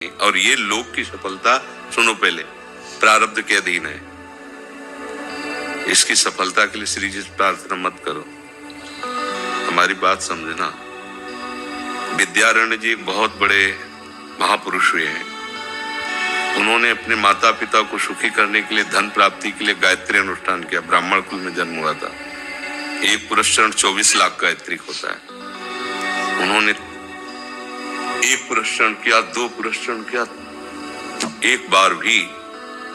और ये लोक की सफलता सुनो, पहले प्रारब्ध के अधीन है। इसकी सफलता के लिए श्री जी से प्रार्थना मत करो, हमारी बात समझना। विद्यारण्य जी एक बहुत बड़े महापुरुष हुए हैं। उन्होंने अपने माता पिता को सुखी करने के लिए, धन प्राप्ति के लिए गायत्री अनुष्ठान किया। ब्राह्मण कुल में जन्म हुआ था। एक पुरस्चरण 24 लाख गायत्री होता है। उन्होंने एक पुरस्चरण किया, 2 पुरस्चरण किया, एक बार भी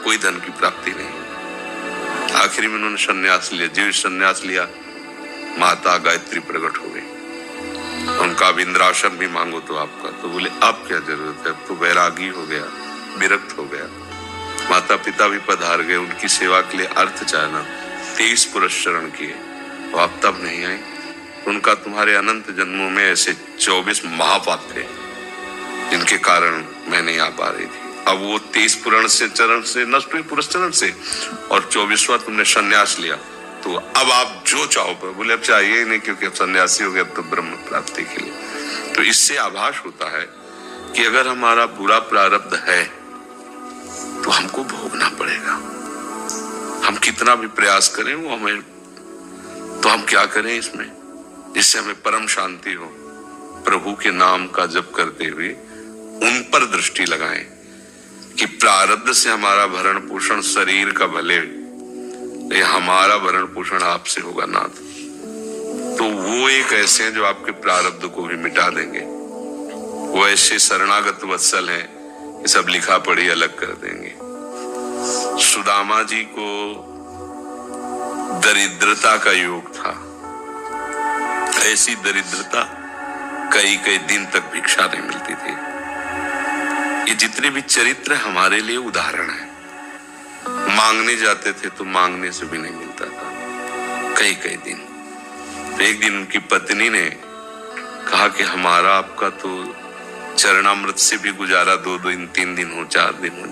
कोई धन की प्राप्ति नहीं। आखिरी में उन्होंने संन्यास लिया। जीव संन्यास लिया, माता गायत्री प्रकट हो गई। उनका इंद्रासन भी मांगो तो आपका, तो बोले अब क्या जरूरत है, अब तो वैरागी हो गया, विरक्त हो गया। माता पिता भी पधार गए, उनकी सेवा के लिए अर्थ चाहना। 23 पुरस्चरण किए, तो आप तब नहीं आए। उनका तुम्हारे अनंत जन्मों में ऐसे 24 महापाप थे जिनके कारण मैं नहीं आ पा रही थी। अब वो 23 पुराण से चरण से नष्ट हुए, पुरस्चरण से, और 24वां तुमने संन्यास लिया। तो अब आप जो चाहो पर, बोले अब चाहिए ही नहीं, क्योंकि अब सन्यासी हो गया, अब तो ब्रह्म प्राप्ति के लिए। तो इससे आभास होता है कि अगर हमारा बुरा प्रारब्ध है तो हमको भोगना पड़ेगा। हम कितना भी प्रयास करें वो हमें, तो हम क्या करें इसमें, जिससे हमें परम शांति हो। प्रभु के नाम का जप करते हुए उन पर दृष्टि लगाएं कि प्रारब्ध से हमारा भरण पोषण शरीर का भले, ये हमारा भरण पोषण आपसे होगा नाथ। तो वो एक ऐसे हैं जो आपके प्रारब्ध को भी मिटा देंगे। वो ऐसे शरणागत वत्सल हैं कि सब लिखा पढ़ी अलग कर देंगे। सुदामा जी को दरिद्रता का योग था। ऐसी दरिद्रता, कई कई दिन तक भिक्षा नहीं मिलती थी। ये जितने भी चरित्र हमारे लिए उदाहरण है। मांगने जाते थे तो मांगने से भी नहीं मिलता था, कई कई दिन। तो एक दिन उनकी पत्नी ने कहा कि हमारा आपका तो चरणामृत से भी गुजारा 2 दिन 3 दिन हो, 4 दिन हो,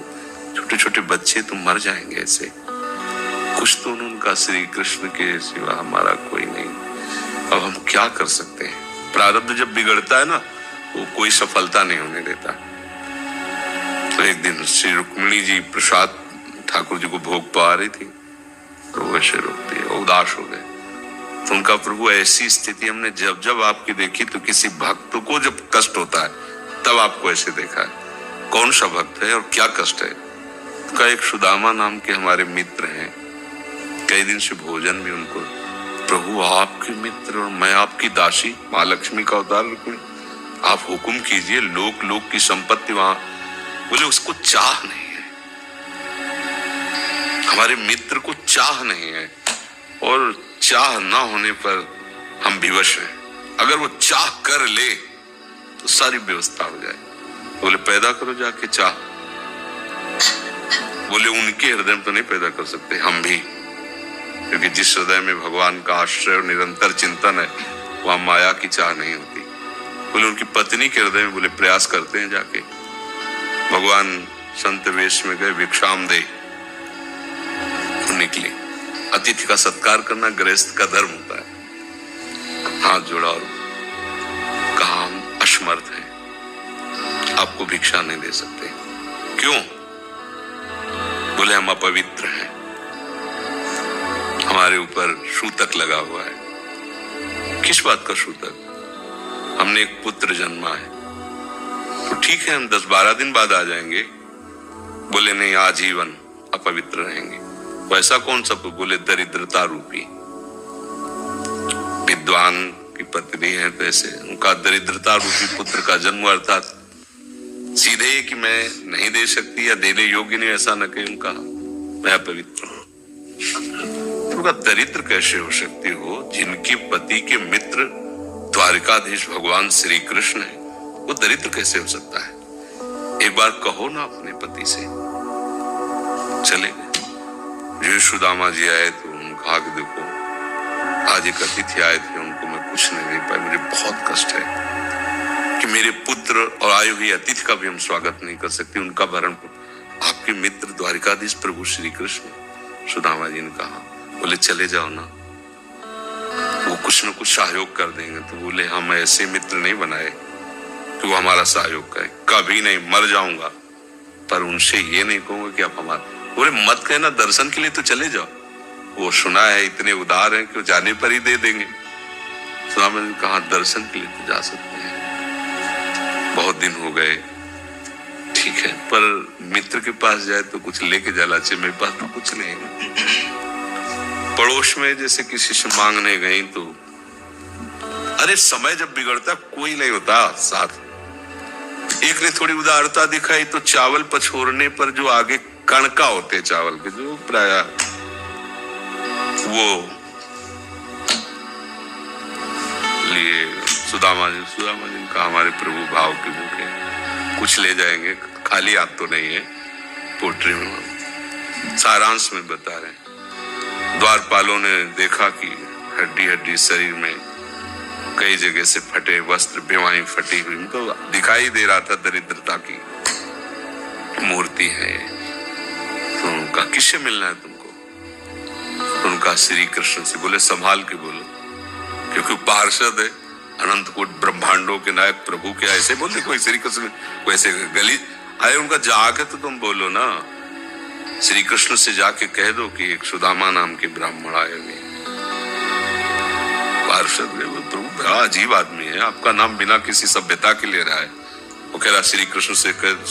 छोटे छोटे बच्चे तो मर जाएंगे ऐसे। कुछ तो उनका श्री कृष्ण के सिवा हमारा कोई नहीं। अब हम क्या कर सकते हैं। प्रारब्ध जब बिगड़ता है ना, वो कोई सफलता नहीं होने देता। तो एक दिन श्री रुक्मिणी जी प्रसाद ठाकुर जी को भोग पा रही थी, तो वैसे रोक दिया, उदास हो गए। तो उनका प्रभु ऐसी स्थिति हमने जब जब आपकी देखी, तो किसी भक्त को जब कष्ट होता है तब आपको ऐसे देखा है। कौन सा भक्त है और क्या कष्ट है। तो एक सुदामा नाम के हमारे मित्र हैं, कई दिन से भोजन भी उनको, प्रभु आपके मित्र और मैं आपकी दासी, महालक्ष्मी का अवतार रुक्मिणी, आप हुक्म कीजिए। लोक लोक की संपत्ति वहां, बोले उसको चाह नहीं है, हमारे मित्र को चाह नहीं है, और चाह ना होने पर हम विवश हैं। अगर वो चाह कर ले तो सारी व्यवस्था हो जाए। बोले पैदा करो जाके चाह। बोले उनके हृदय में तो नहीं पैदा कर सकते, हम भी, क्योंकि जिस हृदय में भगवान का आश्रय और निरंतर चिंतन है, वहां माया की चाह नहीं होती। बोले उनकी पत्नी के हृदय में, बोले प्रयास करते हैं जाके। भगवान संत वेश में गए, भिक्षाम दे, तो निकली। अतिथि का सत्कार करना गृहस्थ का धर्म होता है। हाथ जोड़ा और कहा हम असमर्थ हैं, आपको भिक्षा नहीं दे सकते। क्यों? बोले हम अपवित्र हैं, हमारे ऊपर सूतक लगा हुआ है। किस बात का सूतक? हमने एक पुत्र जन्मा है। तो ठीक है, हम 10-12 दिन बाद आ जाएंगे। बोले नहीं, आजीवन अपवित्र रहेंगे। वैसा कौन सा? बोले दरिद्रता रूपी। विद्वान की पत्नी है, तो ऐसे उनका दरिद्रता रूपी पुत्र का जन्म, अर्थात सीधे कि मैं नहीं दे सकती या देने योग्य नहीं, ऐसा न कहे। उनका मैं अपवित्र हूं। उनका दरिद्र कैसे हो सकती हो? जिनके पति के मित्र द्वारिकाधीश भगवान श्री कृष्ण है, वो दरिद्र कैसे हो सकता है? एक बार कहो ना अपने पति से। चले गए। जो सुदामा जी आए तो उन्होंने कहा कि देखो, आज एक अतिथि आए थे, उनको मैं कुछ नहीं दे पाई, मुझे बहुत कष्ट है कि मेरे पुत्र और आए हुए अतिथि का भी हम स्वागत नहीं कर सकते, उनका भरण। आपके मित्र द्वारिकाधीश प्रभु श्री कृष्ण। सुदामा जी ने कहा, बोले चले जाओ ना, वो कुछ न कुछ सहयोग कर देंगे। तो बोले हम ऐसे मित्र नहीं बनाए कि वो हमारा सहयोग करे, कभी नहीं, मर जाऊंगा पर उनसे ये नहीं कहूंगा कि आप हमारा, बोले मत कहना, दर्शन के लिए तो चले जाओ, वो सुना है इतने उदार हैं कि वो जाने पर ही दे देंगे। सुदामा जी ने कहा दर्शन के लिए तो जा सकते हैं, बहुत दिन हो गए, ठीक है, पर मित्र के पास जाए तो कुछ लेके जाना चाहिए, मेरे पास तो कुछ नहीं है। पड़ोस में जैसे किसी से मांगने गई तो, अरे समय जब बिगड़ता कोई नहीं होता साथ। एक ने थोड़ी उदारता दिखाई तो चावल पछोरने पर जो आगे कणका होते चावल के, जो प्राय वो लिए सुदामा जी ने कहा हमारे प्रभु भाव के भूखे, कुछ ले जाएंगे, खाली हाथ तो नहीं है। पोट्री में सारांश में बता रहे हैं, द्वारपालों ने देखा कि हड्डी हड्डी शरीर में कई जगह से फटे वस्त्र, बेवाई फटी हुई, तो दिखाई दे रहा था दरिद्रता की मूर्ति है। तो उनका किससे मिलना है तुमको? तो उनका श्री कृष्ण से। बोले संभाल के बोलो, क्योंकि पार्षद है, अनंत कोट ब्रह्मांडों के नायक प्रभु के, ऐसे बोलते कोई श्री कृष्ण कोई ऐसे गली आए, उनका जाके तो तुम बोलो ना, श्री कृष्ण से जाके कह दो कि एक सुदामा नाम के ब्राह्मण आए हुए, पार्षद प्रभु बड़ा अजीब आदमी है, आपका नाम बिना किसी सभ्यता के ले रहा है। वो कह रहा श्री कृष्ण से कह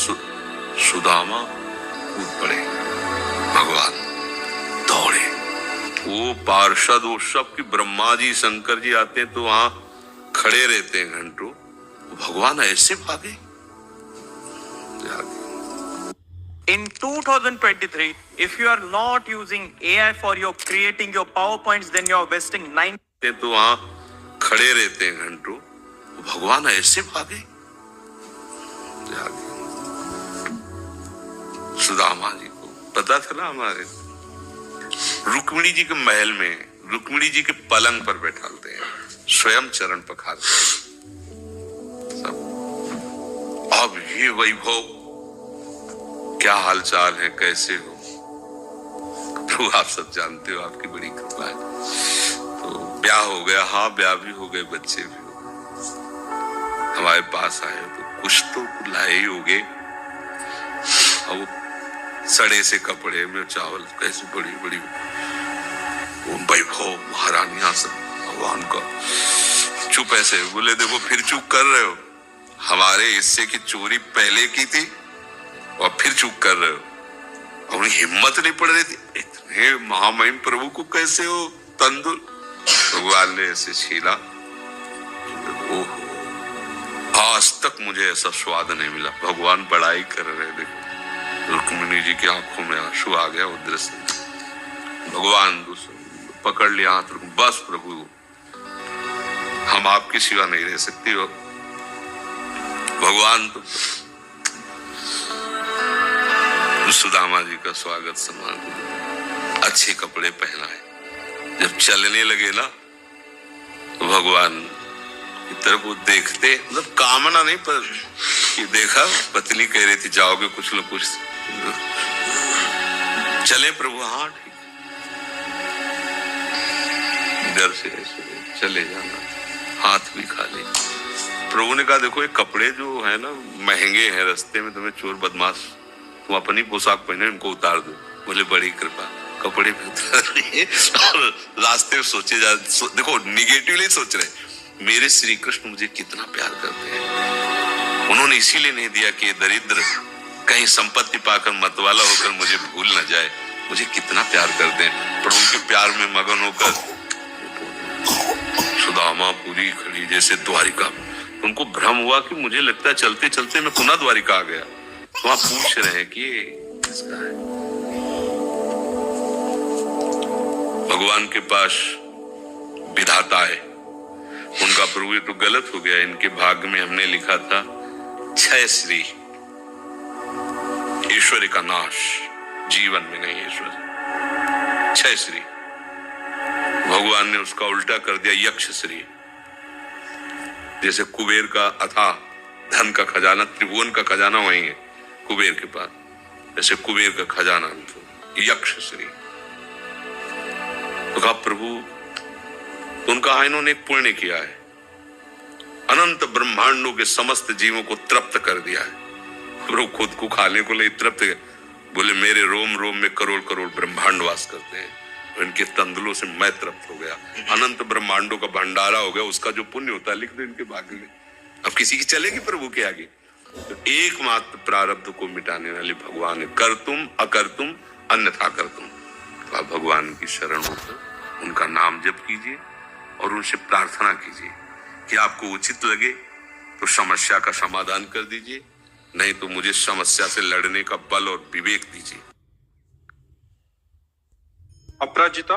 सुदामा, कूद पड़े, भगवान दौड़े। वो पार्षद वो सब की ब्रह्मा जी शंकर जी आते हैं तो वहां खड़े रहते हैं घंटों, भगवान ऐसे भागे। In 2023, if you are not using AI for your creating your PowerPoints, then you are wasting 9. तो वहां खड़े रहते हैं घंटों, भगवान ऐसे भागे। सुदामा जी को पता था ना, हमारे रुक्मिणी जी के महल में रुक्मिणी जी के पलंग पर बैठाते हैं, स्वयं चरण पखारते हैं सब। अब ये वैभव, क्या हालचाल है, कैसे हो प्रभु? आप सब जानते हो, आपकी बड़ी कृपा है। तो ब्याह हो गया, हाँ ब्याह भी हो गए, बच्चे भी हो गए, हमारे पास आए तो कुछ तो लाए ही होगे। अब सड़े से कपड़े में चावल, कैसे बड़ी बड़ी वैभव, महारानियां सब, भगवान का। चुप ऐसे बोले, देखो फिर चुप कर रहे हो, हमारे हिस्से की चोरी पहले की थी और फिर चुप कर रहे हो। अपनी हिम्मत नहीं पड़ रही थी, इतने महामहिम प्रभु को कैसे हो तंदुल? भगवान ने ऐसे छीला, ओह आज तक मुझे ऐसा स्वाद नहीं मिला। भगवान बड़ाई कर रहे, देखो रुक्मिणी जी की आंखों में आंसू आ गया, वो दृश्य। भगवान पकड़ लिया हाथ, बस प्रभु हम आपके सिवा नहीं रह सकती हो। भगवान तो सुदामा जी का स्वागत सम्मान, अच्छे कपड़े पहनाए। जब चलने लगे ना तो भगवान की तरफ वो देखते, मतलब कामना नहीं, पर कि देखा पत्नी कह रही थी जाओगे कुछ न कुछ, चले प्रभु, हाँ ठीक, घर से चले जाना, हाथ भी खाली। प्रभु ने कहा देखो ये कपड़े जो है ना महंगे हैं, रास्ते में तुम्हें चोर बदमाश, तुम अपनी पोशाक पहने इनको उतार दो। बोले बड़ी कृपा, कपड़े भी उतार लिए और रास्ते में सोचे देखो निगेटिवली सोच रहे, मेरे श्री कृष्ण मुझे कितना प्यार करते हैं। उन्होंने इसीलिए नहीं दिया कि दरिद्र कहीं संपत्ति पाकर मतवाला होकर मुझे भूल न जाए, मुझे कितना प्यार करते हैं। प्रभु के प्यार में मगन होकर सुदामा पूरी खड़ी जैसे द्वारिका। उनको भ्रम हुआ कि मुझे लगता है चलते चलते मैं पुनः द्वारिका आ गया। वहां पूछ रहे हैं कि किसका है। भगवान के पास विधाता है, उनका प्रभु ये तो गलत हो गया, इनके भाग्य में हमने लिखा था 6 श्री, ईश्वर का नाश, जीवन में नहीं ईश्वर। 6 श्री भगवान ने उसका उल्टा कर दिया, यक्ष श्री। जैसे कुबेर का अथाह धन का खजाना, त्रिभुवन का खजाना वही है कुबेर के पास, जैसे कुबेर का खजाना यक्ष श्री। तो कहा प्रभु, तो उनका इन्होंने एक पुण्य किया है, अनंत ब्रह्मांडों के समस्त जीवों को तृप्त कर दिया है। वो खुद को खाने को लिए तृप्त बोले मेरे रोम रोम में करोड़ करोड़ ब्रह्मांड वास करते हैं, इनके तंदुलों से मैं तृप्त हो गया। अनंत ब्रह्मांडों का भंडारा हो गया, उसका जो पुण्य होता है लिख दो इनके भाग्य में। अब किसी की चलेगी प्रभु के आगे? तो एकमात्र प्रारब्ध को मिटाने वाले भगवान है। कर तुम अकर तुम अन्यथा कर तुम। तो आप भगवान की शरण होकर उनका नाम जप कीजिए और उनसे प्रार्थना कीजिए कि आपको उचित लगे तो समस्या का समाधान कर दीजिए, नहीं तो मुझे समस्या से लड़ने का बल और विवेक दीजिए। अपराजिता